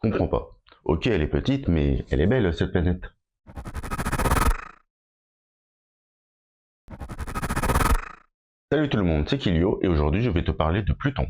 Je comprends pas. Ok, elle est petite, mais elle est belle, cette planète. Salut tout le monde, c'est Kilio, et aujourd'hui je vais te parler de Pluton.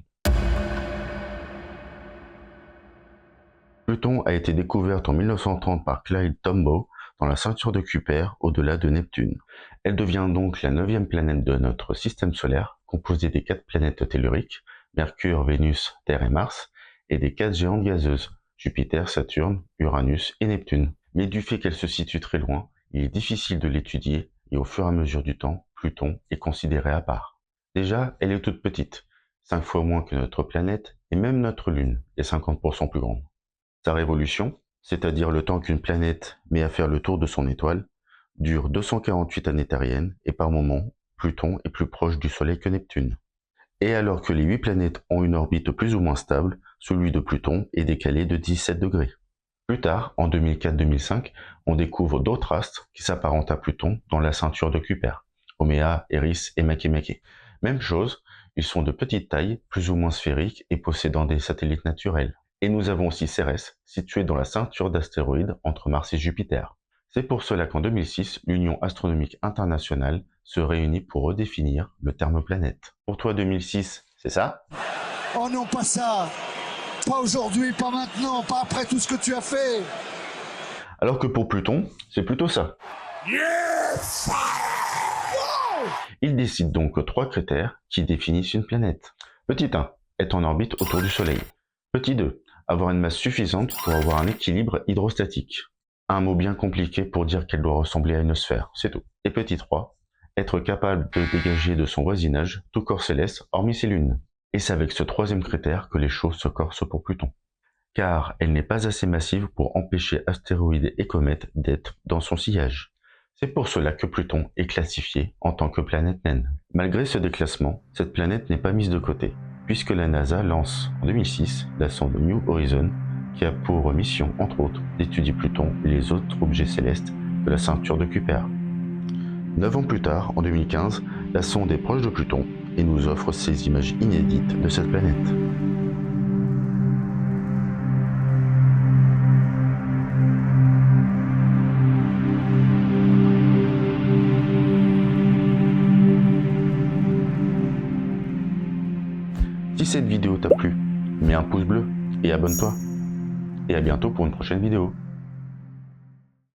Pluton a été découverte en 1930 par Clyde Tombaugh dans la ceinture de Kuiper, au-delà de Neptune. Elle devient donc la 9e planète de notre système solaire, composée des 4 planètes telluriques, Mercure, Vénus, Terre et Mars, et des 4 géantes gazeuses, Jupiter, Saturne, Uranus et Neptune. Mais du fait qu'elle se situe très loin, il est difficile de l'étudier, et au fur et à mesure du temps, Pluton est considéré à part. Déjà, elle est toute petite, 5 fois moins que notre planète, et même notre Lune est 50% plus grande. Sa révolution, c'est-à-dire le temps qu'une planète met à faire le tour de son étoile, dure 248 années terriennes et par moment, Pluton est plus proche du Soleil que Neptune. Et alors que les 8 planètes ont une orbite plus ou moins stable, celui de Pluton est décalé de 17 degrés. Plus tard, en 2004-2005, on découvre d'autres astres qui s'apparentent à Pluton dans la ceinture de Kuiper, Oméa, Eris et Makemake. Même chose, ils sont de petite taille, plus ou moins sphériques et possédant des satellites naturels. Et nous avons aussi Cérès, situé dans la ceinture d'astéroïdes entre Mars et Jupiter. C'est pour cela qu'en 2006, l'Union astronomique internationale se réunit pour redéfinir le terme planète. Pour toi 2006, c'est ça? Oh non, pas ça! Pas aujourd'hui, pas maintenant, pas après tout ce que tu as fait! Alors que pour Pluton, c'est plutôt ça. Yes! Il décide donc 3 critères qui définissent une planète. Petit 1, être en orbite autour du Soleil. Petit 2, avoir une masse suffisante pour avoir un équilibre hydrostatique. Un mot bien compliqué pour dire qu'elle doit ressembler à une sphère, c'est tout. Et petit 3, être capable de dégager de son voisinage tout corps céleste hormis ses lunes. Et c'est avec ce 3e critère que les choses se corsent pour Pluton. Car elle n'est pas assez massive pour empêcher astéroïdes et comètes d'être dans son sillage. C'est pour cela que Pluton est classifié en tant que planète naine. Malgré ce déclassement, cette planète n'est pas mise de côté, puisque la NASA lance en 2006 la sonde New Horizons, qui a pour mission, entre autres, d'étudier Pluton et les autres objets célestes de la ceinture de Kuiper. 9 ans plus tard, en 2015, la sonde est proche de Pluton et nous offre ces images inédites de cette planète. Si cette vidéo t'a plu, mets un pouce bleu et abonne-toi. Et à bientôt pour une prochaine vidéo.